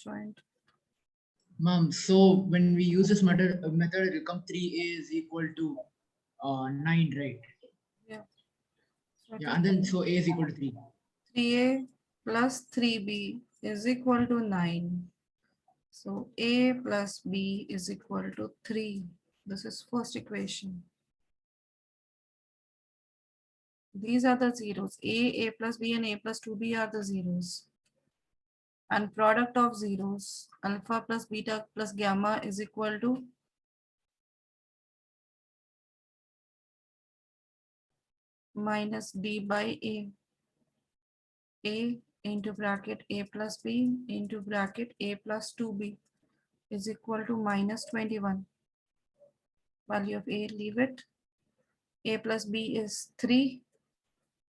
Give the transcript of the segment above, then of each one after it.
joined. Ma'am, so when we use this method, it will come 3a is equal to 9, right? Yeah. So Yeah, and then so a is equal to 3. 3a plus 3b is equal to 9. So a plus b is equal to 3. This is first equation. These are the zeros. A plus b and a plus 2b are the zeros. And product of zeros, alpha plus beta plus gamma is equal to minus d by a. A into bracket a plus b into bracket a plus 2b is equal to minus 21. Value of a, leave it. A plus b is 3.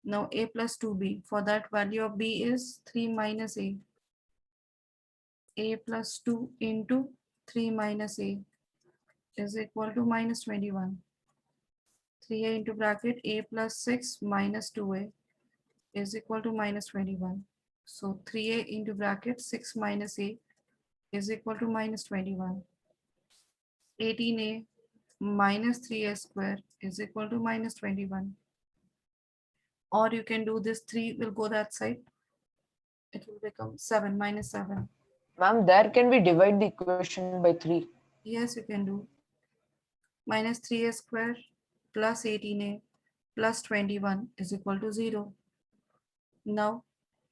Now a plus 2b. For that, value of b is 3 minus a. A plus 2 into 3 minus a is equal to minus 21. 3a into bracket a plus 6 minus 2a is equal to minus 21. So 3a into bracket 6 minus a is equal to minus 21. 18a minus 3a square is equal to minus 21. Or you can do this, 3 will go that side. It will become 7 minus 7. Ma'am, there can we divide the equation by 3? Yes, you can do. Minus 3a square plus 18a plus 21 is equal to 0. Now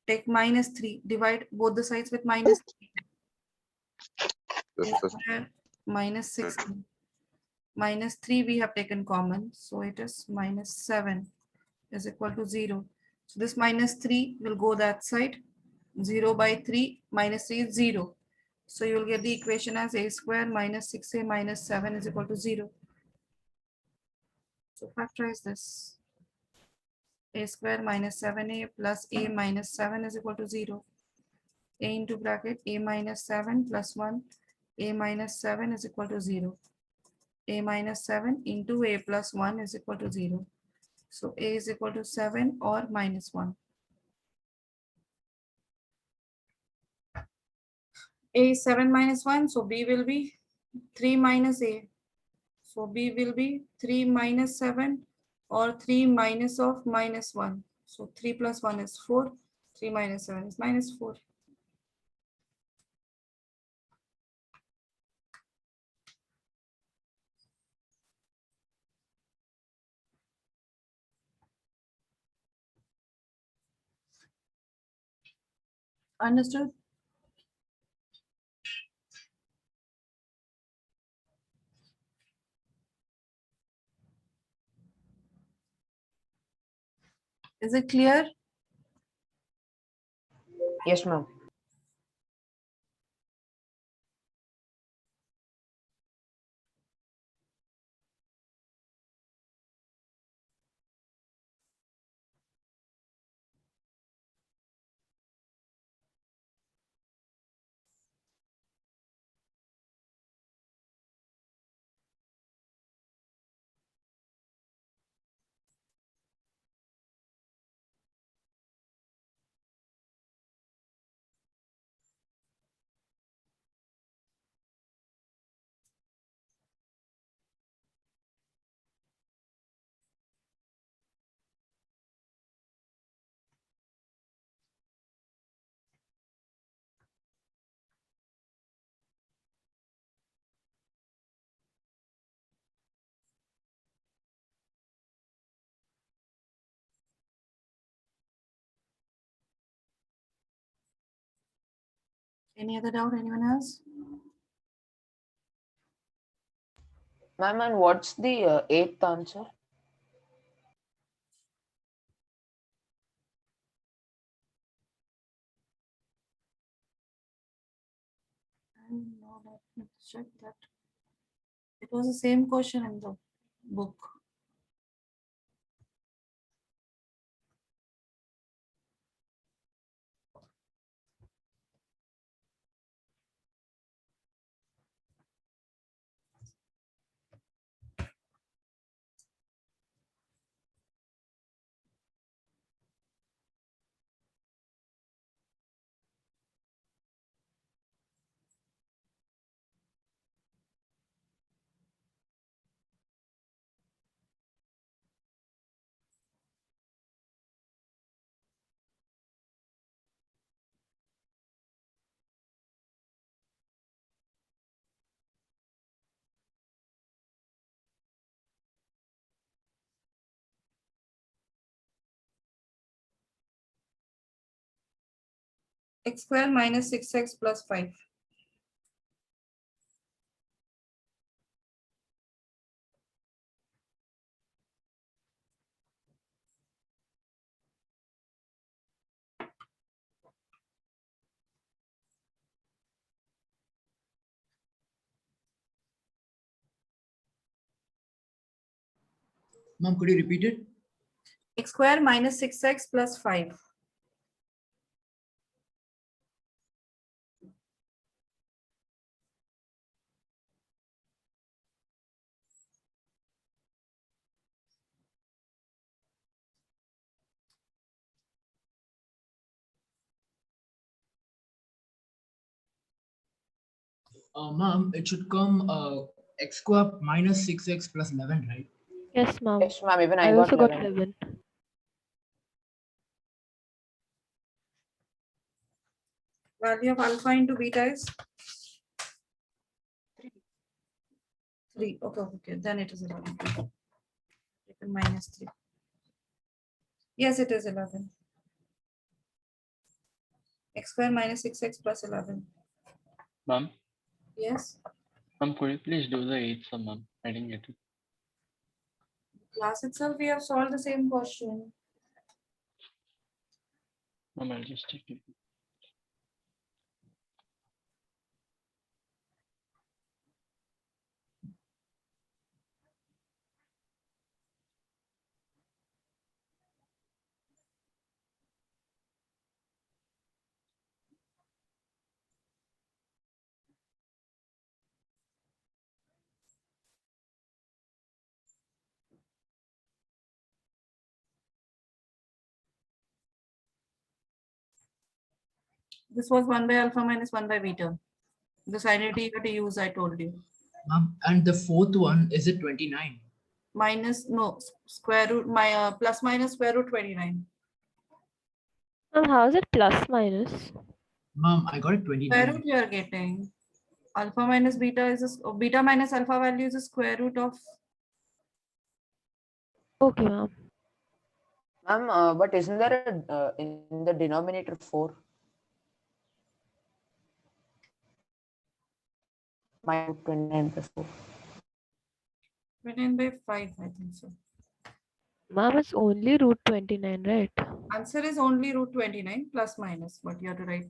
take minus 3, divide both the sides with minus 3. A square minus 16. Minus 3 we have taken common, so it is minus 7 is equal to 0. So this minus 3 will go that side. 0 by 3 minus 3 is 0. So you will get the equation as a square minus 6a minus 7 is equal to 0. So factorize this. A square minus 7a plus a minus 7 is equal to 0. A into bracket a minus 7 plus 1. A minus 7 is equal to 0. A minus 7 into a plus 1 is equal to 0. So a is equal to 7 or minus 1. A is 7 minus 1, so b will be 3 minus a. So b will be 3 minus 7 or 3 minus of minus 1. So 3 plus 1 is 4. 3 minus 7 is minus 4. Understood? Is it clear? Yes, ma'am. Any other doubt? Anyone else? Ma'am, and what's the eighth answer? No, let me check that. It was the same question in the book. X square minus 6x plus 5. Ma'am, could you repeat it? X square minus 6x plus 5. Ma'am, it should come x square minus 6x plus 11, right? Yes, ma'am. Yes, ma'am. Even I I got also got 11. 11. Value of alpha into beta is 3. Okay, okay. Then it is 11. Taken minus 3. Yes, it is 11. X square minus 6x plus 11. Ma'am, Yes. could you please do the eighth sum, ma'am? I didn't get it. Class itself, we have solved the same question. Ma'am, I'll just check it. This was 1 by alpha minus 1 by beta. This identity you have to use, I told you. Ma'am, and the fourth one, is it 29? Minus, no, square root, plus minus square root 29. Ma'am, how is it plus minus? Ma'am, I got it Square 29. root you are getting. Alpha minus beta is beta minus alpha value is the square root of. Okay, ma'am. Ma'am, but isn't there a, in the denominator 4? Minus 29 plus 4. 29 by 5, I think so. Ma'am, it's only root 29, right? Answer is only root 29 plus minus, but you have to write.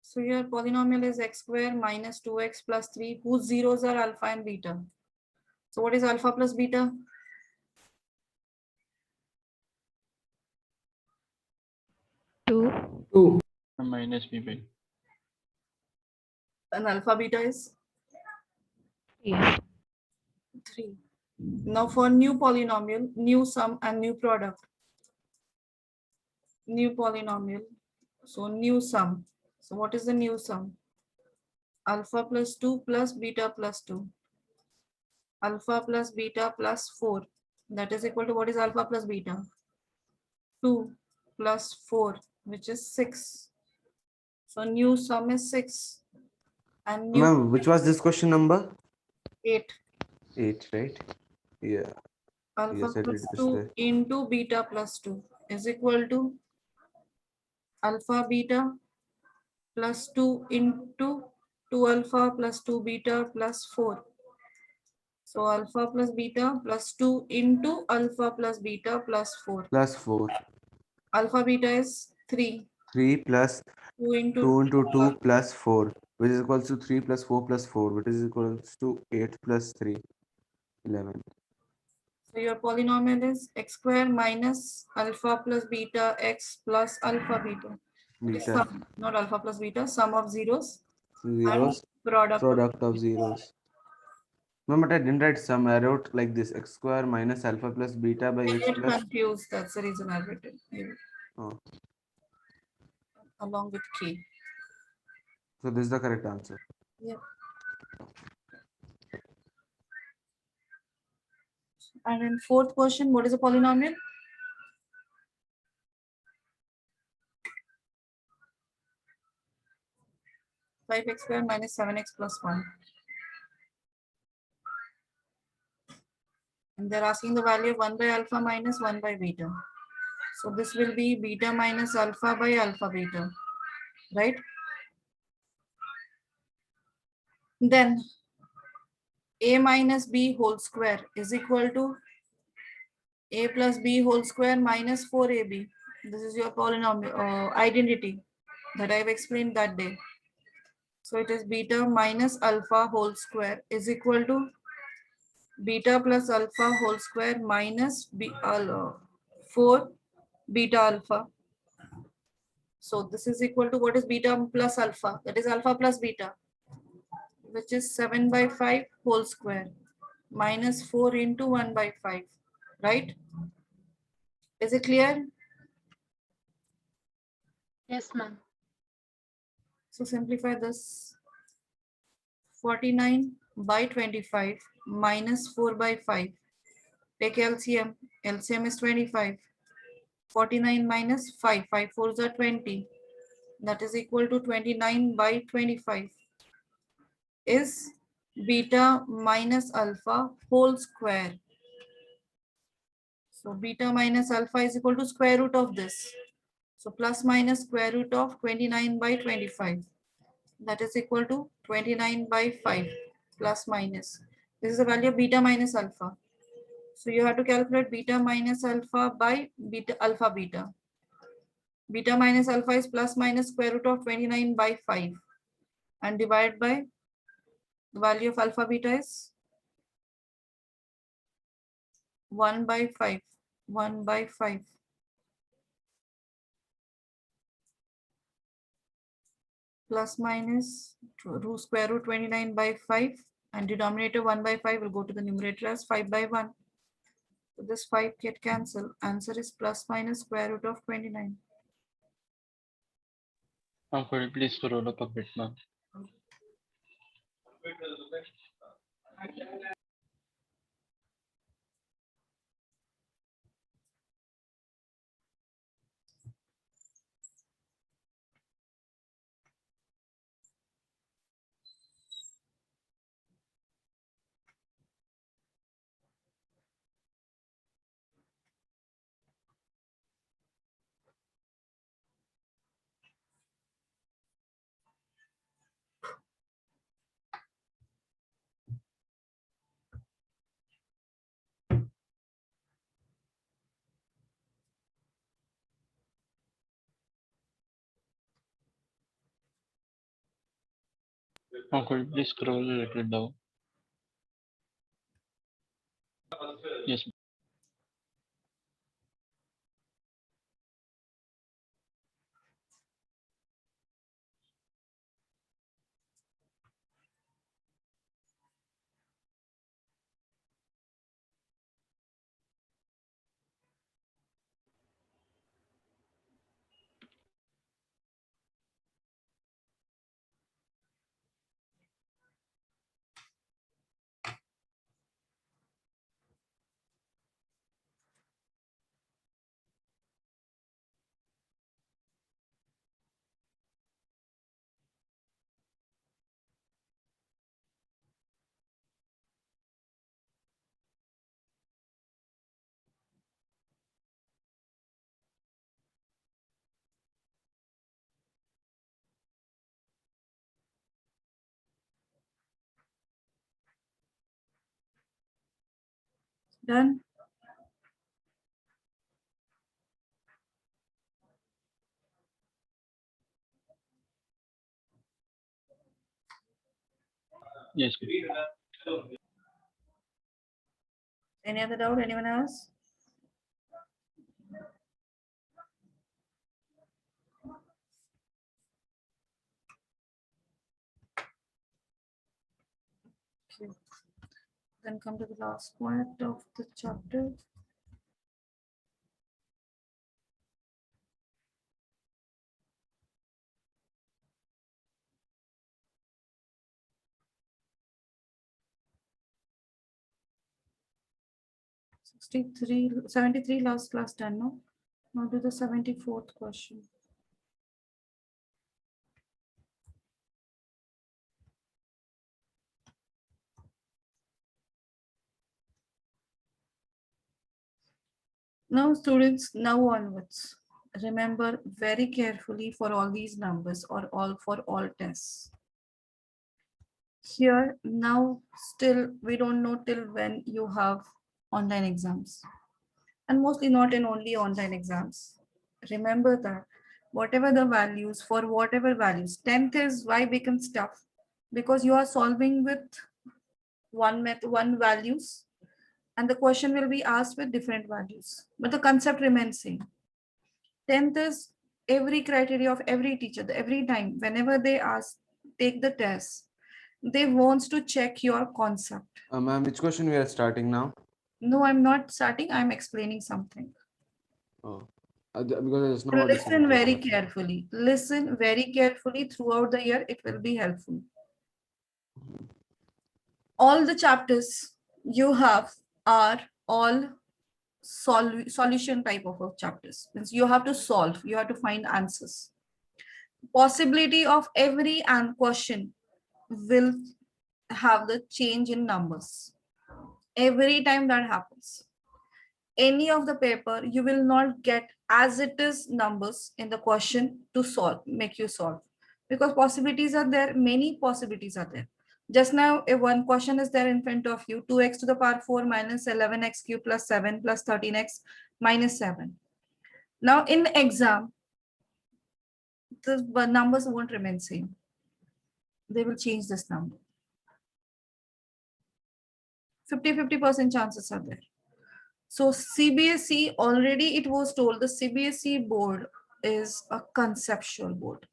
So your polynomial is x square minus 2x plus 3, whose zeros are alpha and beta. So what is alpha plus beta? 2. 2. Minus b by. And alpha beta is 3. 3. Now for new polynomial, new sum and new product. New polynomial. So new sum. So what is the new sum? Alpha plus 2 plus beta plus 2. Alpha plus beta plus 4. That is equal to what is alpha plus beta? 2 plus 4, which is 6. So new sum is 6. And new Ma'am, which was this question number? 8. 8, right? Yeah. Alpha Yes, I did plus this 2 there. into beta plus 2 is equal to alpha beta plus 2 into 2 alpha plus 2 beta plus 4. So alpha plus beta plus 2 into alpha plus beta plus 4. Plus 4. Alpha beta is 3. 3 plus 2 into 2 into 2 plus 4, which is equals to 3 plus 4 plus 4, which is equals to 8 plus 3, 11. So your polynomial is x square minus alpha plus beta x plus alpha beta. It is Beta. sum, not alpha plus beta, sum of zeros Zeros. and product. Product of zeros. No, but I didn't write sum. I wrote like this: x square minus alpha plus beta by I x get plus. confused. That's the reason I written here, Oh, along with k. so this is the correct answer. Yeah. And in fourth question, what is a polynomial? 5x square minus 7x plus 1. And they're asking the value of 1 by alpha minus 1 by beta. So this will be beta minus alpha by alpha beta, right? Then a minus b whole square is equal to a plus b whole square minus 4ab. This is your polynomial identity that I've explained that day. So it is beta minus alpha whole square is equal to beta plus alpha whole square minus 4 beta alpha. So this is equal to what is beta plus alpha? That is alpha plus beta, which is 7 by 5 whole square minus 4 into 1 by 5, right? Is it clear? Yes, ma'am. So simplify this. 49 by 25 minus 4 by 5. Take LCM. LCM is 25. 49 minus 5. 5 4s are 20. That is equal to 29 by 25 is beta minus alpha whole square. So beta minus alpha is equal to square root of this. So plus minus square root of 29 by 25. That is equal to 29 by 5 plus minus. This is the value of beta minus alpha. So you have to calculate beta minus alpha by beta alpha beta. Beta minus alpha is plus minus square root of 29 by 5 and divide by the value of alpha beta is 1 by 5. 1 by 5. Plus minus root square root 29 by 5 and denominator 1 by 5 will go to the numerator as 5 by 1. So this 5 get cancelled. Answer is plus minus square root of 29. Ma'am, could you please scroll up a bit, ma'am? Ma'am, could you please scroll a little down? Yes, ma'am. Done. Yes, ma'am. Any other doubt? Anyone else? Okay. Then come to the last part of the chapter. Sixty-three, 73 last class done, no? Now do the 74th question. Now students, now onwards, remember very carefully for all these numbers or all for all tests. Here now still we don't know till when you have online exams, and mostly not in only online exams. Remember that whatever the values, for whatever values, 10th is why becomes tough, because you are solving with one values, and the question will be asked with different values, but the concept remains same. 10th is every criteria of every teacher, every time whenever they ask, take the test, they wants to check your concept. Ma'am, which question we are starting now? No, I'm not starting, I'm explaining something. Oh, because there's no Listen very carefully. Listen very carefully throughout the year. It will be helpful. All the chapters you have are all solution type of chapters. Means you have to solve, you have to find answers. Possibility of every question will have the change in numbers. Every time that happens, any of the paper, you will not get as it is numbers in the question to solve, make you solve, because possibilities are there, many possibilities are there. Just now, if one question is there in front of you, 2x to the power 4 minus 11x cube plus 7 plus 13x minus 7. Now in the exam, the numbers won't remain same. They will change this number. 50% chances are there. So CBSE, already it was told, the CBSE board is a conceptual board.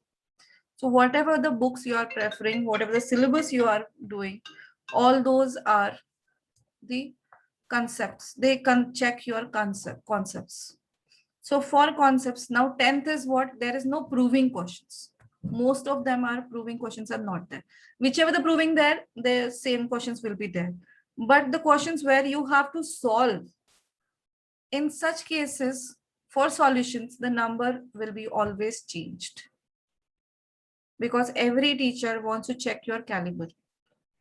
So whatever the books you are preferring, whatever the syllabus you are doing, all those are the concepts. They can check your concepts. So for concepts, now 10th is what? There is no proving questions. Most of them are proving questions are not there. Whichever the proving there, the same questions will be there. But the questions where you have to solve, in such cases, for solutions, the number will be always changed. Because every teacher wants to check your caliber,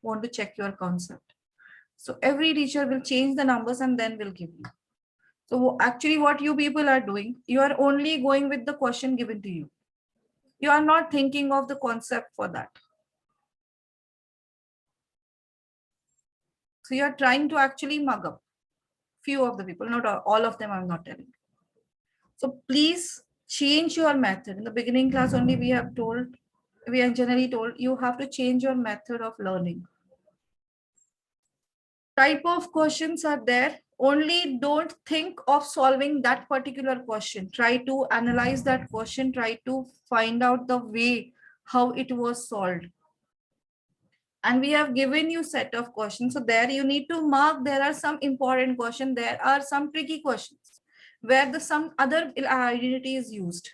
want to check your concept. So every teacher will change the numbers and then will give you. So actually what you people are doing, you are only going with the question given to you. You are not thinking of the concept for that. So you are trying to actually mug up few of the people, not all of them, I'm not telling. So please change your method. In the beginning class only we are generally told you have to change your method of learning. Type of questions are there, only don't think of solving that particular question. Try to analyze that question, try to find out the way how it was solved. And we have given you set of questions. So there you need to mark, there are some important questions, there are some tricky questions where some other identity is used.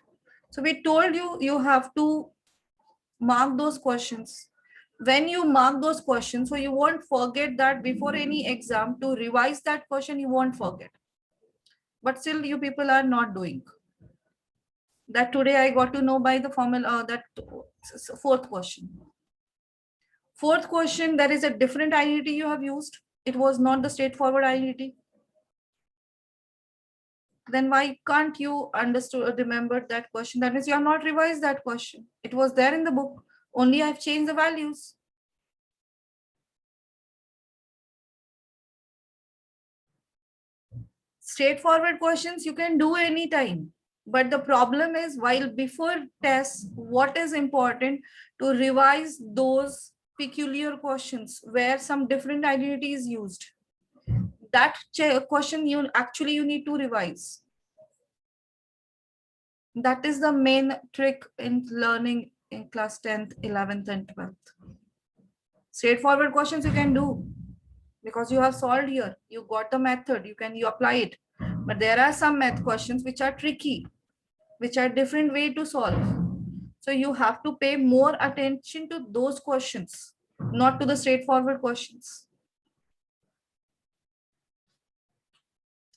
So we told you, you have to mark those questions. When you mark those questions, so you won't forget that before any exam to revise that question, you won't forget. But still you people are not doing. That today I got to know by the formula, that fourth question. Fourth question, there is a different identity you have used. It was not the straightforward identity. Then why can't you remember that question? That means you have not revised that question. It was there in the book. Only I've changed the values. Straightforward questions you can do anytime. But the problem is, while before tests, what is important to revise those peculiar questions where some different identity is used. That question you need to revise. That is the main trick in learning in class 10th, 11th and 12th. Straightforward questions you can do because you have solved here. You got the method, you apply it. But there are some math questions which are tricky, which are different way to solve. So you have to pay more attention to those questions, not to the straightforward questions.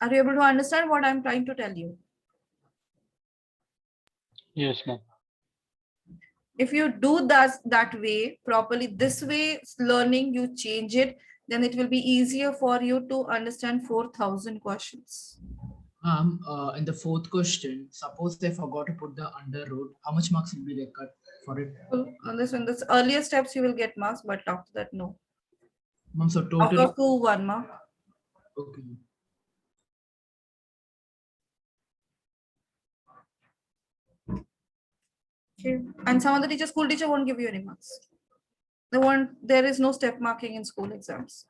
Are you able to understand what I'm trying to tell you? Yes, ma'am. If you do that way properly, this way learning, you change it, then it will be easier for you to understand 4,000 questions. In the fourth question, suppose they forgot to put the under root, how much marks will be they cut for it? Well, on this one, this earlier steps you will get marks, but after that, no. Ma'am, so Out total, of 2, 1 mark. okay. Okay. And some other teacher, school teacher won't give you any marks. There is no step marking in school exams.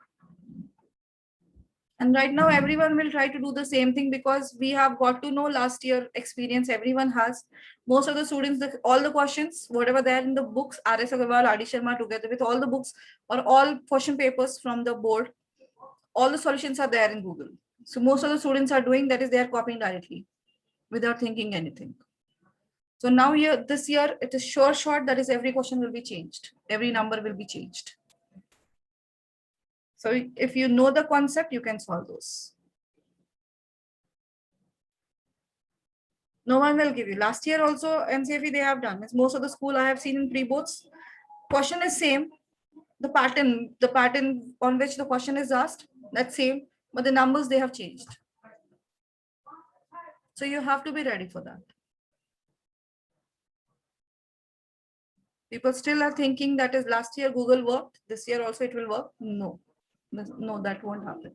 And right now, everyone will try to do the same thing because we have got to know last year experience everyone has. Most of the students, all the questions, whatever they are in the books, R.S. Agarwal, R.D. Sharma, together with all the books or all question papers from the board, all the solutions are there in Google. So most of the students are doing that is they are copying directly without thinking anything. So now here, this year, it is sure shot that is every question will be changed. Every number will be changed. So if you know the concept, you can solve those. No one will give you. Last year also NCFE they have done. It's most of the school I have seen in pre-boards. Question is same. The pattern on which the question is asked, that's same, but the numbers they have changed. So you have to be ready for that. People still are thinking that is last year Google worked, this year also it will work. No, no, that won't happen.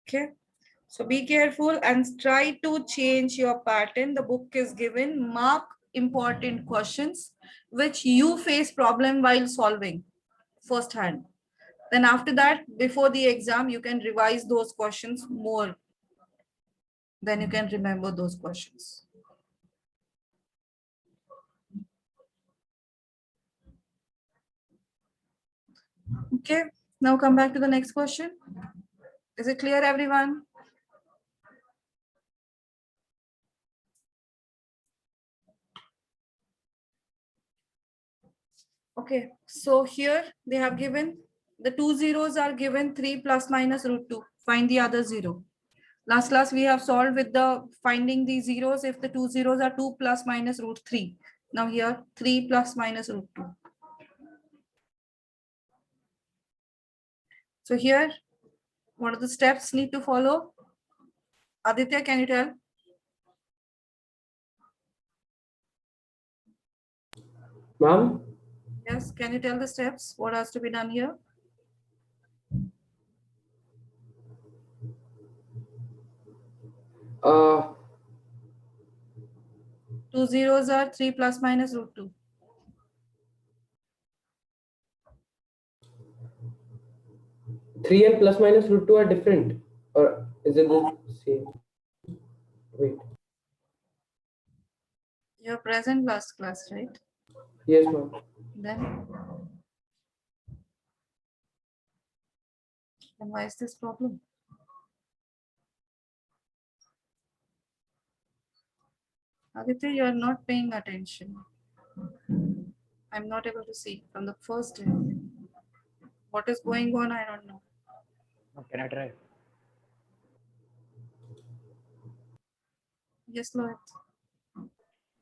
Okay, so be careful and try to change your pattern. The book is given, mark important questions which you face problem while solving firsthand. Then after that, before the exam, you can revise those questions more. Then you can remember those questions. Okay, now come back to the next question. Is it clear, everyone? Okay, so here they have given the 2 zeros are given 3 plus minus root 2. Find the other 0. Last class we have solved with the finding the zeros if the 2 zeros are 2 plus minus root 3. Now here 3 plus minus root 2. So here, what are the steps need to follow? Aditya, can you tell? Ma'am, Yes, can you tell the steps? What has to be done here? uh, 2 zeros are 3 plus minus root 2. 3 and plus minus root 2 are different, or is it the same? Wait, You're present last class, right? yes, ma'am. Then why is this problem? Aditya, you are not paying attention. I'm not able to see from the first day. What is going on? I don't know. Can I try? Yes, Lord.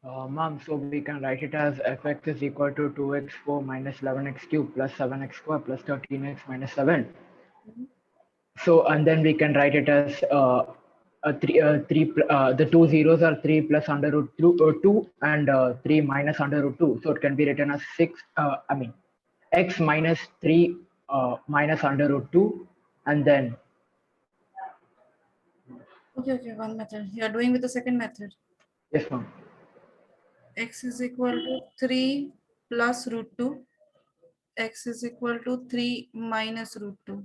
Ma'am, so we can write it as fx is equal to 2x4 minus 11x cubed plus 7x squared plus 13x minus 7. So, and then we can write it as the 2 zeros are 3 plus under root 2 and 3 minus under root 2. So it can be written as x minus 3 minus under root 2 and then Okay, one method. You are doing with the second method. yes, ma'am. X is equal to 3 plus root 2. X is equal to 3 minus root 2.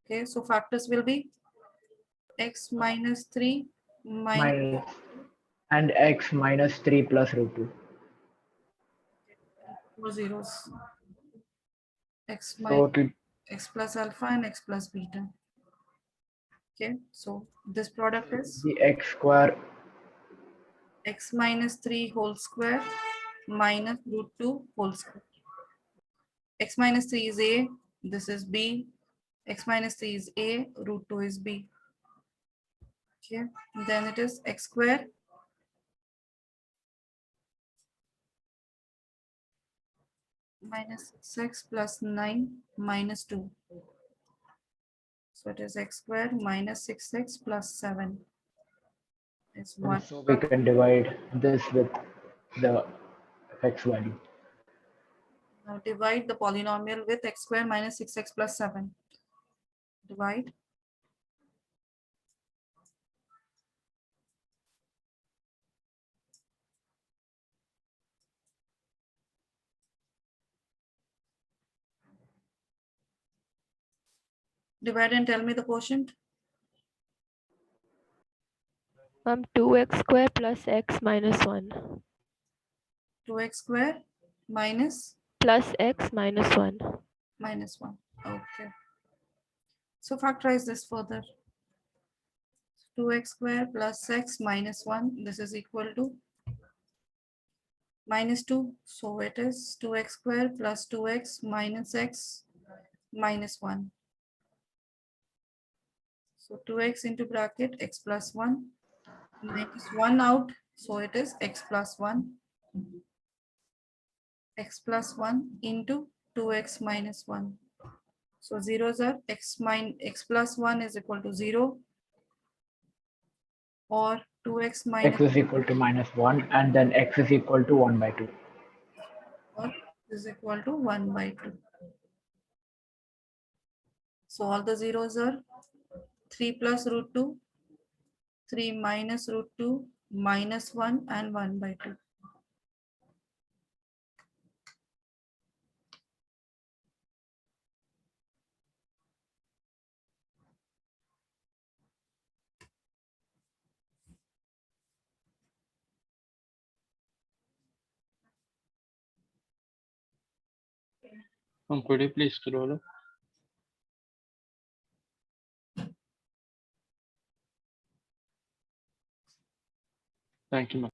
Okay, so factors will be x minus 3 minus Minus and x minus 3 plus root 2. 4 zeros. X So minus it will x plus alpha and x plus beta. Okay, so this product is be x square x minus 3 whole square minus root 2 whole square. X minus 3 is a, this is b. X minus 3 is a, root 2 is b. Okay, then it is x square minus 6x plus 9 minus 2. So it is x square minus 6x plus 7 is 1. So we can divide this with the fx value. Now divide the polynomial with x square minus 6x plus 7. Divide. Divide and tell me the quotient. Ma'am, 2x square plus x minus 1 2x square minus plus x minus 1. minus 1. Okay. So factorize this further. 2x square plus x minus 1. This is equal to minus 2. So it is 2x square plus 2x minus x minus 1. So 2x into bracket x plus 1 minus 1 out. So it is x plus 1. X plus 1 into 2x minus 1. So zeros are x plus 1 is equal to 0 or 2x minus X is equal to minus 1 and then x is equal to 1 by 2. or is equal to 1 by 2. So all the zeros are 3 plus root 2, 3 minus root 2, minus 1 and 1 by 2. Could you please scroll up? Thank you, ma'am.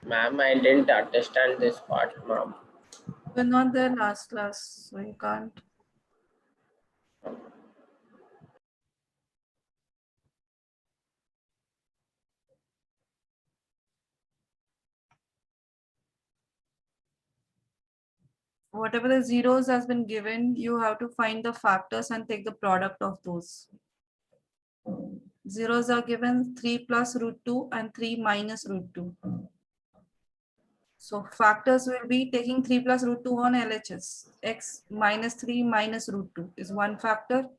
Ma'am, I didn't understand this part, ma'am. We're not there last class, so you can't. Whatever the zeros has been given, you have to find the factors and take the product of those. Zeros are given 3 plus root 2 and 3 minus root 2. So factors will be taking 3 plus root 2 on LHS. X minus 3 minus root 2 is one factor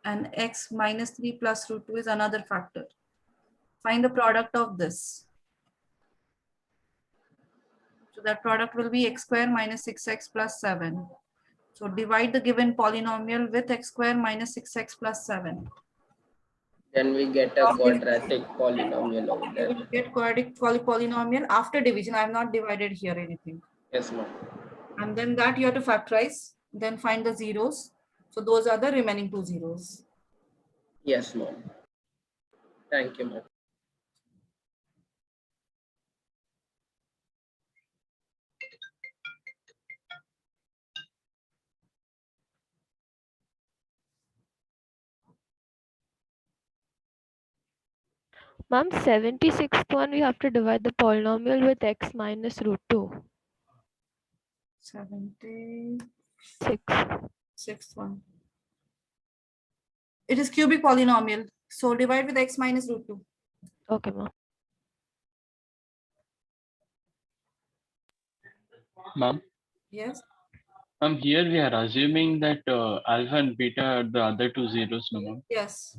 and x minus 3 plus root 2 is another factor. Find the product of this. So that product will be x square minus 6x plus 7. So divide the given polynomial with x square minus 6x plus 7. Then we get a quadratic polynomial over You there. will get quadratic polynomial after division. I have not divided here anything. Yes, ma'am. And then that you have to factorize, then find the zeros. So those are the remaining two zeros. Yes, ma'am. Thank you, ma'am. Ma'am, 76th one, we have to divide the polynomial with x minus root 2. 76th 6. one. It is cubic polynomial. So divide with x minus root 2. Okay, ma'am. Ma'am, Yes. here we are assuming that alpha and beta are the other two zeros, no, ma'am? Yes.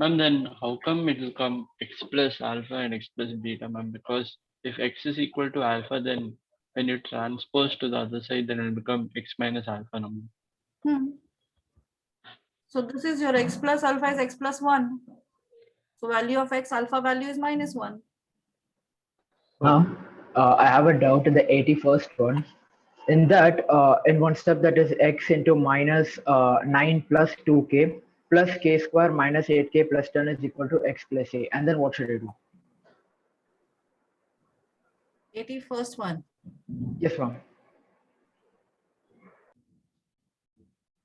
Ma'am, then how come it will come x plus alpha and x plus beta, ma'am? Because if x is equal to alpha, then when you transpose to the other side, then it will become x minus alpha, no, ma'am? So this is your x plus alpha is x plus 1. So value of x, alpha value is -1. I have a doubt in the 81st one. In that, in one step, that is x into minus 9 plus 2k plus k square minus 8k plus 10 is equal to x plus a. And then what should I do? 81st one. Yes, ma'am.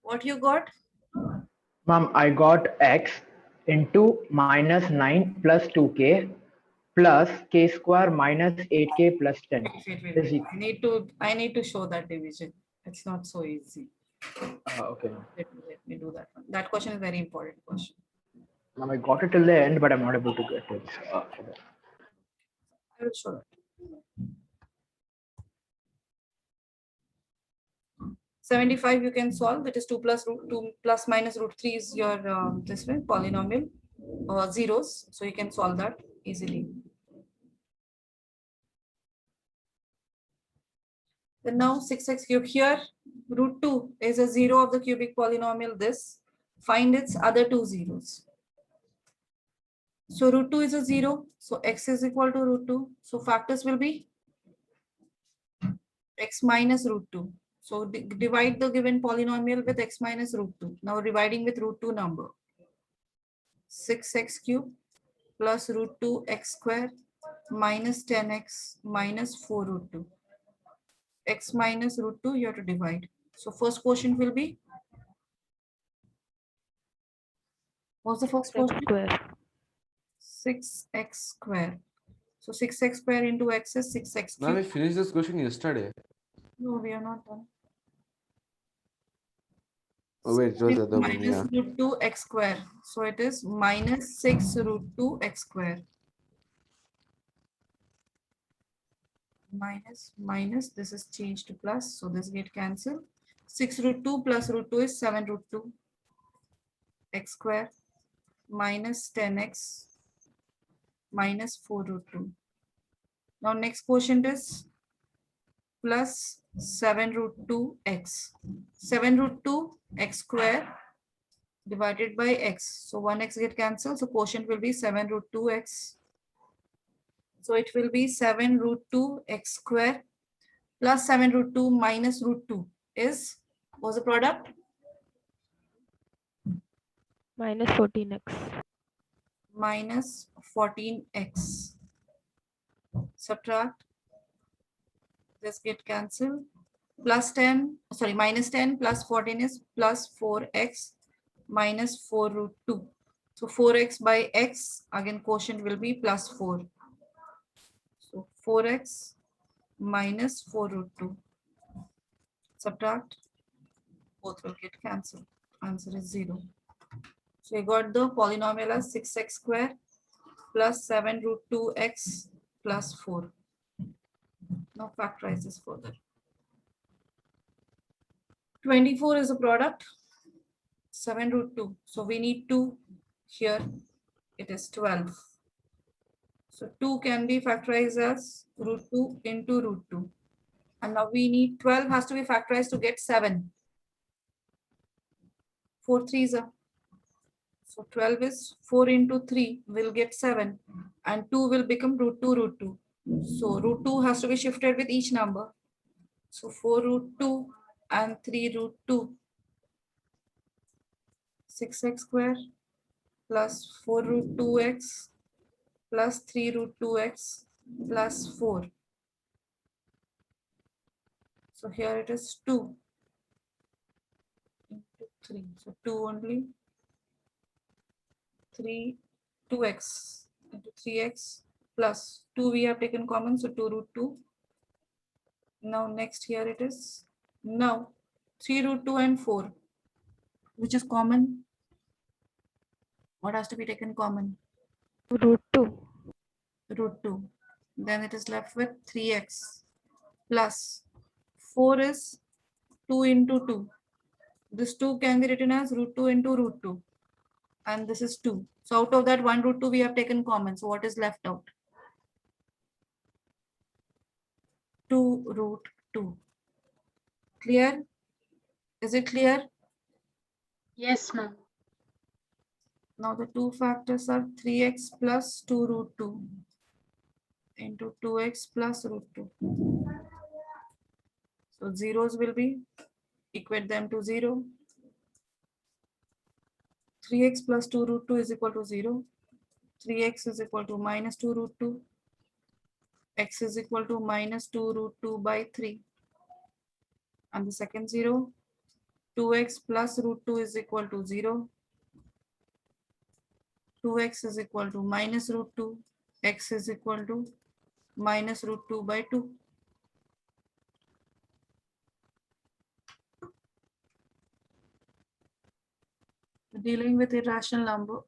What you got? Ma'am, I got x into minus 9 plus 2k plus k square minus 8k plus 10 Wait. is equal. I need to show that division. It's not so easy. Okay, ma'am. Let me do that one. That question is very important question. Ma'am, I got it till the end, but I'm not able to get it. I will show that. 75 you can solve. That is 2 plus root 2 plus minus root 3 is your this way polynomial zeros. So you can solve that easily. Then now 6x cube here, root 2 is a zero of the cubic polynomial this. Find its other two zeros. So root 2 is a 0. So x is equal to root 2. So factors will be x minus root 2. So divide the given polynomial with x minus root 2. Now dividing with root 2 number. 6x cube plus root 2 x square minus 10x minus 4 root 2. X minus root 2 you have to divide. So first quotient will be, what's the first 6x quotient? square. 6x square. So 6x square into x is 6x Ma'am, we cube. finished this question yesterday. No, we are not done. Oh, wait, it was the other one, Minus yeah. root 2 x square. So it is minus 6 root 2 x square. Minus, this is changed to plus. So this get cancelled. 6 root 2 plus root 2 is 7 root 2 x square minus 10x minus 4 root 2. Now next quotient is plus 7 root 2 x. 7 root 2 x square divided by x. So 1x get cancelled. So quotient will be 7 root 2 x. So it will be 7 root 2 x square plus 7 root 2 minus root 2 is, what's the product? Minus 14x. Minus 14x. Subtract. This get cancelled. Plus 10, sorry, minus 10 plus 14 is plus 4x minus 4 root 2. So 4x by x, again quotient will be plus 4. So 4x minus 4 root 2. Subtract. Both will get cancelled. Answer is 0. So you got the polynomial as 6x square plus 7 root 2x plus 4. Now factorize this further. 24 is a product. 7 root 2. So we need 2 here. It is 12. So 2 can be factorized as root 2 into root 2. And now we need 12 has to be factorized to get 7. 4 3s are. So 12 is 4 into 3 will get 7. And 2 will become root 2 root 2. So root 2 has to be shifted with each number. So 4 root 2 and 3 root 2. 6x square plus 4 root 2x plus 3 root 2x plus 4. So here it is 2 into 3. So 2 only. 2x into 3x plus 2 we have taken common. So 2 root 2. Now next here it is. Now 3 root 2 and 4. Which is common? What has to be taken common? Root 2. Root 2. Then it is left with 3x plus 4 is 2 into 2. This 2 can be written as root 2 into root 2. And this is 2. So out of that 1 root 2 we have taken common. So what is left out? 2 root 2. Clear? Is it clear? Yes, ma'am. Now the two factors are 3x plus 2 root 2 into 2x plus root 2. So zeros will be, equate them to 0. 3x plus 2 root 2 is equal to 0. 3x is equal to minus 2 root 2. X is equal to minus 2 root 2 by 3. And the second 0, 2x plus root 2 is equal to 0. 2x is equal to minus root 2. X is equal to minus root 2 by 2. Dealing with irrational number.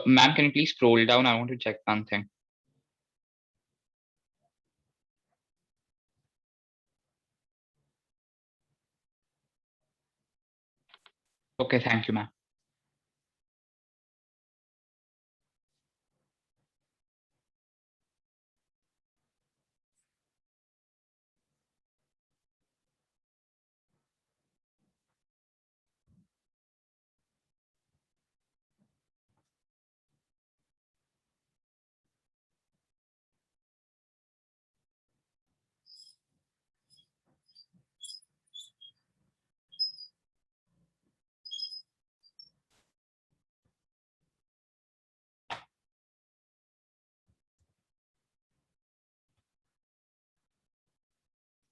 Ma'am, can you please scroll down? I want to check one thing. Okay, thank you, ma'am.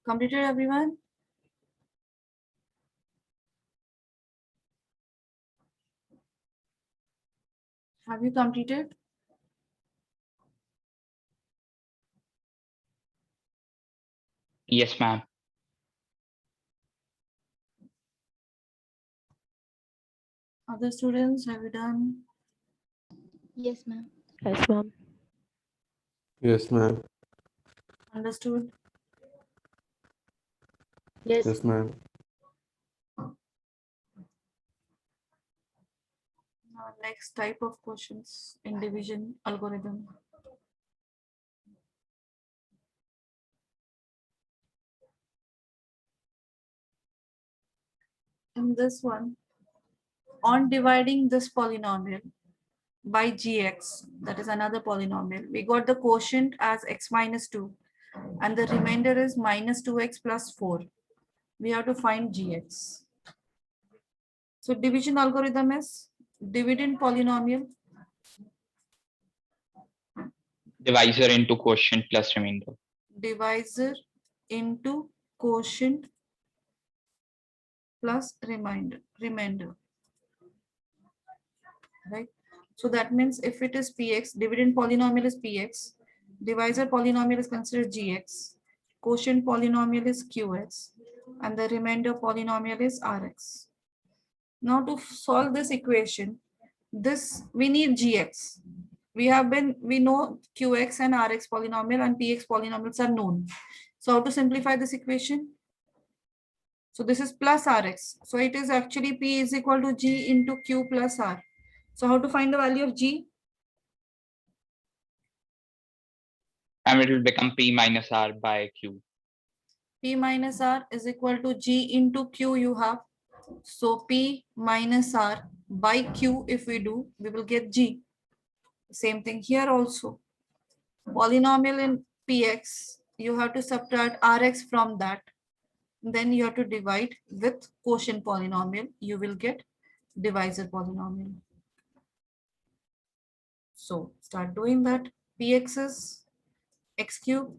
Completed, everyone? Have you completed? Yes, ma'am. Other students, have you done? Yes, ma'am. Yes, ma'am. Yes, ma'am. Understood? Yes. Yes, ma'am. Now, next type of questions in division algorithm. In this one, on dividing this polynomial by gx, that is another polynomial, we got the quotient as x minus 2 and the remainder is minus 2x plus 4. We have to find gx. So division algorithm is dividend polynomial, Divisor into quotient plus remainder. divisor into quotient plus remainder, right? So that means if it is px, dividend polynomial is px, divisor polynomial is considered gx, quotient polynomial is qx, and the remainder polynomial is rx. Now to solve this equation, this we need gx. We know qx and rx polynomial and px polynomials are known. So how to simplify this equation? So this is plus rx. So it is actually p is equal to g into q plus r. So how to find the value of g? And it will become P minus R by Q. P minus r is equal to g into q you have. So p minus r by q, if we do, we will get g. Same thing here also. Polynomial in px, you have to subtract rx from that. Then you have to divide with quotient polynomial. You will get divisor polynomial. So start doing that. Px is x cube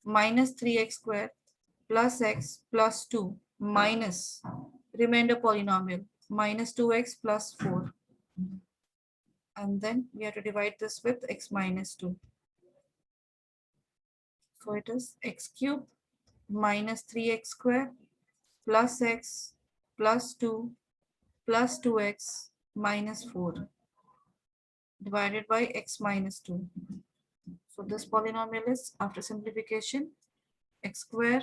minus 3x square plus x plus 2 minus remainder polynomial minus 2x plus 4. And then we have to divide this with x minus 2. So it is x cube minus 3x square plus x plus 2 plus 2x minus 4 divided by x minus 2. So this polynomial is, after simplification, x square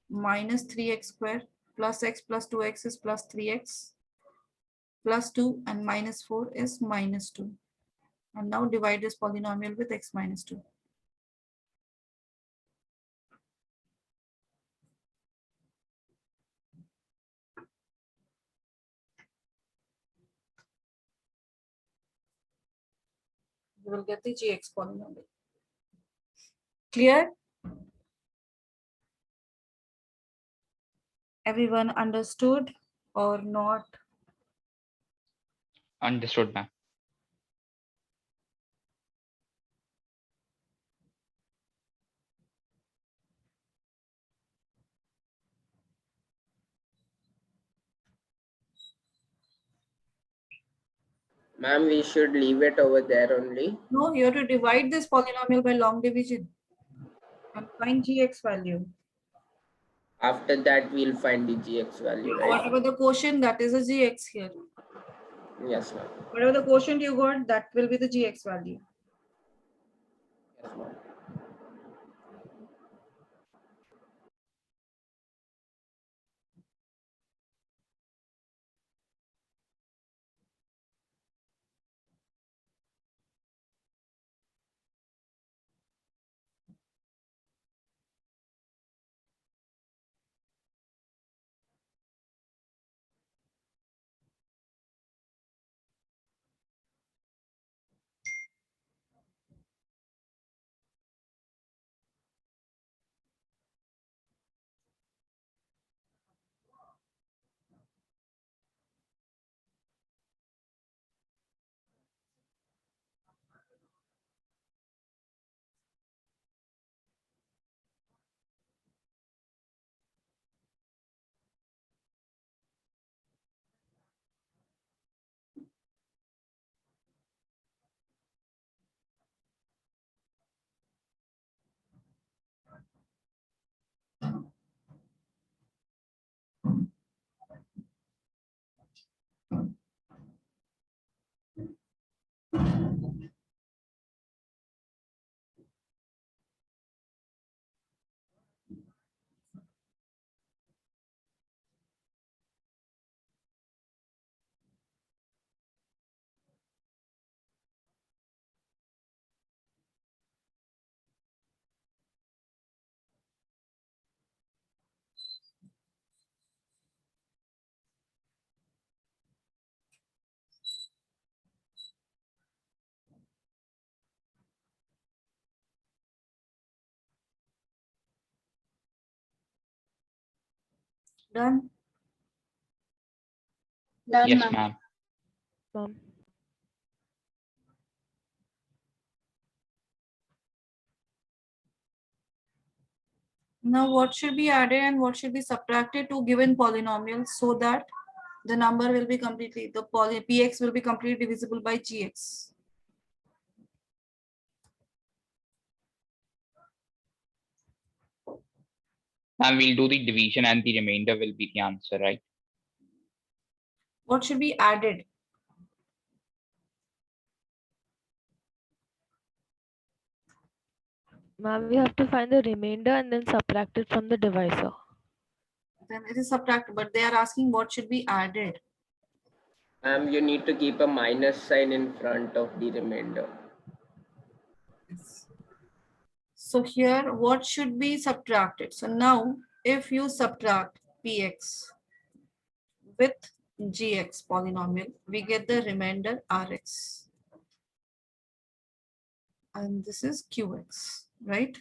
minus 3x square plus x plus 2x is plus 3x plus 2 and minus 4 is minus 2. And now divide this polynomial with x minus 2. We will get the gx polynomial. Clear? Everyone understood or not? Understood, ma'am. Ma'am, we should leave it over there only. No, you have to divide this polynomial by long division and find gx value. After that, we'll find the gx value, right? Whatever the quotient, that is a gx here. Yes, ma'am. Whatever the quotient you got, that will be the gx value. Yes, ma'am. Done? Done, Yes, ma'am. ma'am. Ma'am. Now what should be added and what should be subtracted to given polynomials so that the number will be completely, the px will be completely divisible by gx. And we'll do the division and the remainder will be the answer, right? What should be added? Ma'am, we have to find the remainder and then subtract it from the divisor. Then it is subtracted, but they are asking what should be added. You need to keep a minus sign in front of the remainder. So here, what should be subtracted? So now, if you subtract px with gx polynomial, we get the remainder rx. And this is qx, right?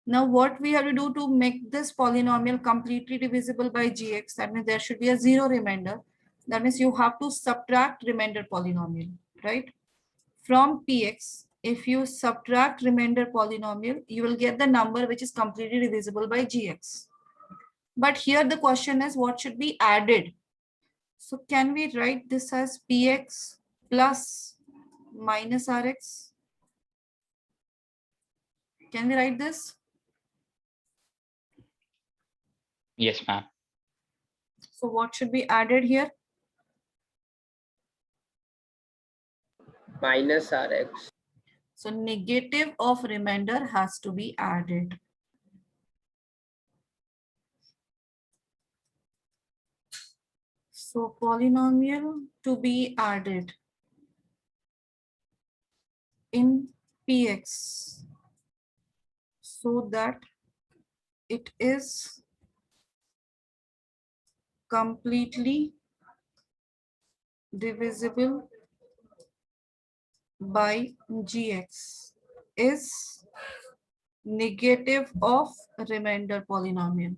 Now, what we have to do to make this polynomial completely divisible by gx, that means there should be a zero remainder. That means you have to subtract remainder polynomial, right? From px, if you subtract remainder polynomial, you will get the number which is completely divisible by gx. But here the question is what should be added? So can we write this as px plus minus rx? Can we write this? Yes, ma'am. So what should be added here? Minus Rx. So negative of remainder has to be added. So polynomial to be added in px so that it is completely divisible by gx is negative of remainder polynomial.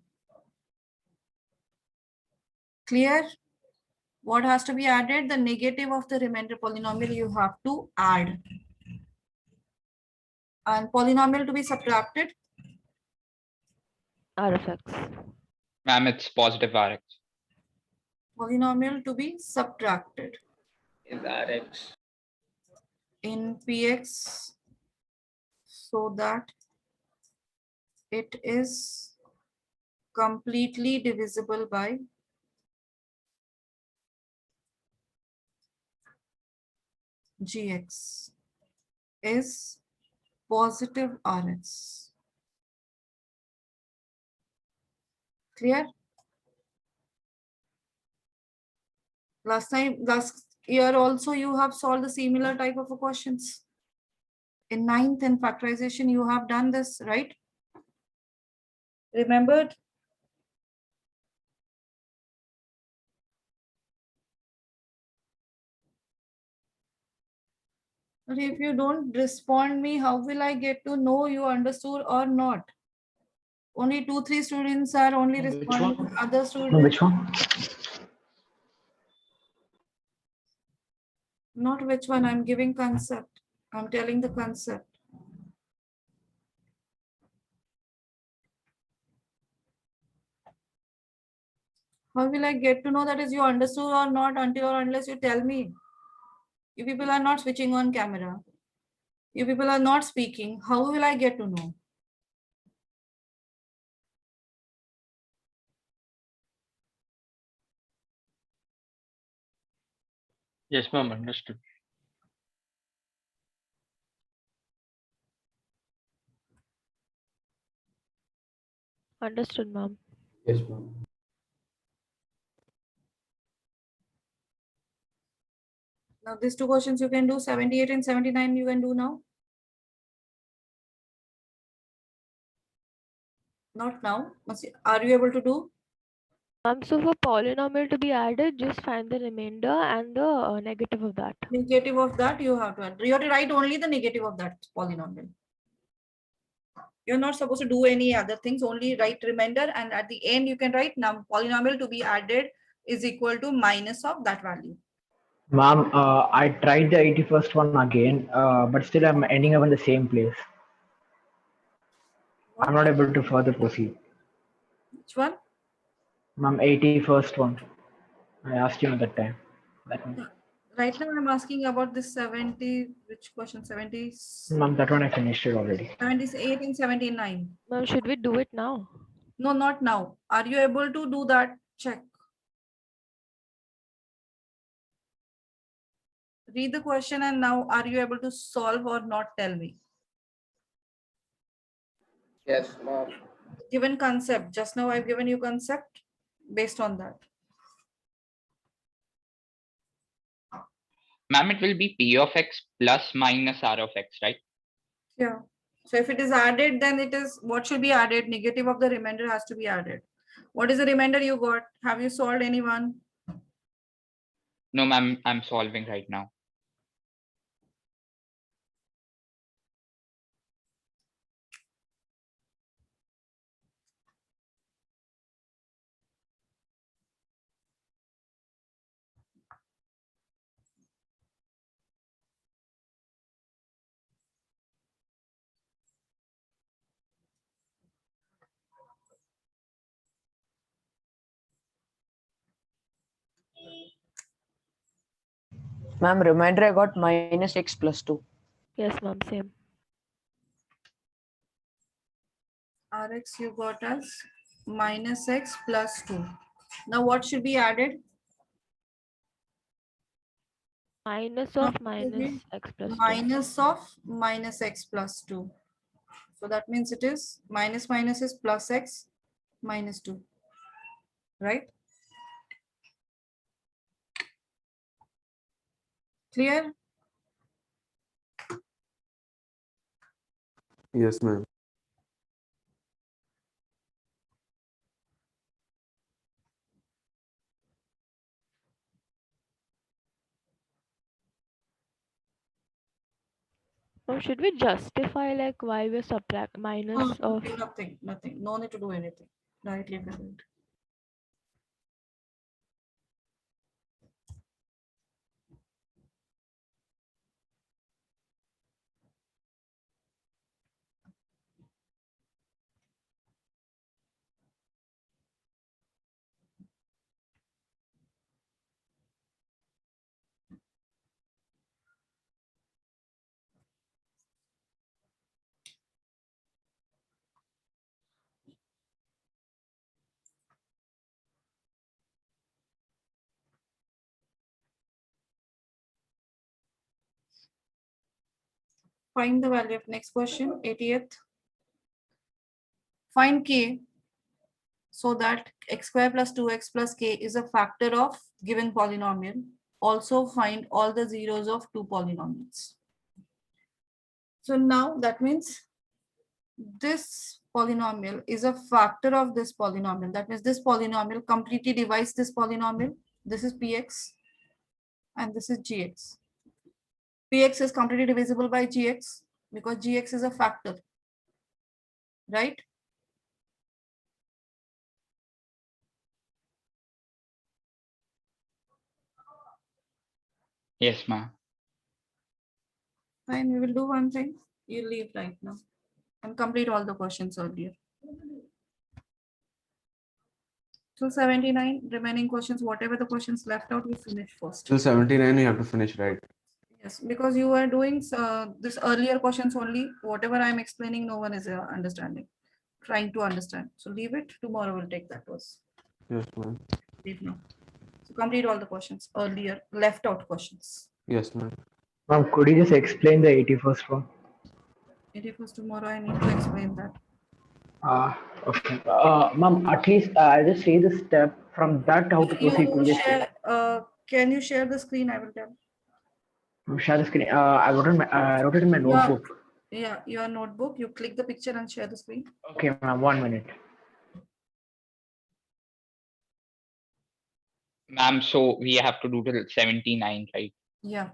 Clear? What has to be added? The negative of the remainder polynomial you have to add. And polynomial to be subtracted. R of X. Ma'am, it's positive Rx. Polynomial to be subtracted Is Rx. in px so that it is completely divisible by gx is positive rx. Clear? Last year also you have solved the similar type of questions. In 9th and factorization you have done this, right? Remembered? But if you don't respond me, how will I get to know you understood or not? Only 2-3 students are only Which responding. one? Other No, students, which one? not which one. I'm giving concept. I'm telling the concept. How will I get to know that is you understood or not until or unless you tell me? You people are not switching on camera. You people are not speaking. How will I get to know? Yes, ma'am, understood. Understood, ma'am. Yes, ma'am. Now these two questions you can do, 78 and 79 you can do now. Not now. Are you able to do? So for polynomial to be added, just find the remainder and the negative of that. Negative of that you have to add. You have to write only the negative of that polynomial. You're not supposed to do any other things, only write remainder, and at the end you can write polynomial to be added is equal to minus of that value. Ma'am, I tried the 81st one again, but still I'm ending up in the same place. What? I'm not able to further proceed. Which one? Ma'am, 81st one. I asked you at that time. That one. Right now I'm asking about this 70, which question? 70, Ma'am, that one I finished it already. 78 and 79. Ma'am, should we do it now? No, not now. Are you able to do that? Check. Read the question and now are you able to solve or not? Tell me. Yes, ma'am. Given concept. Just now I've given you concept based on that. Ma'am, it will be P of X plus minus R of X, right? Yeah. So if it is added, then it is what should be added? Negative of the remainder has to be added. What is the remainder you got? Have you solved anyone? No, ma'am, I'm solving right now. Ma'am, reminder I got minus x plus 2. Yes, ma'am, same. Rx you got as minus x plus 2. Now what should be added? Minus Now of it will minus be x plus 2. minus of minus x plus 2. So that means it is minus minus is plus x minus 2. Right? Clear? Yes, ma'am. Now, should we justify like why we're subtract minus No, of? nothing. No need to do anything. Directly you can do it. Find the value of next question, 80th. Find k so that x square plus 2x plus k is a factor of given polynomial. Also find all the zeros of two polynomials. So now that means this polynomial is a factor of this polynomial. That means this polynomial completely divides this polynomial. This is px and this is gx. Px is completely divisible by gx because gx is a factor, right? Yes, ma'am. Fine, we will do one thing. You leave right now and complete all the questions earlier. Till 79, remaining questions, whatever the questions left out, we finish first. Till 79, you have to finish, right? Yes, because you are doing this earlier questions only. Whatever I am explaining, no one is understanding, trying to understand. So leave it. Tomorrow we'll take that course. Yes, ma'am. Leave now. So complete all the questions earlier, left out questions. Yes, ma'am. Ma'am, could you just explain the 81st one? 81st tomorrow, I need to explain that. Okay. Ma'am, at least I'll just say the step from that how to proceed to You this. share, can you share the screen? I will tell. Share the screen. I wrote it in my Yeah. notebook. Yeah, your notebook. You click the picture and share the screen. Okay, ma'am. 1 minute. Ma'am, so we have to do till 79, right? Yeah.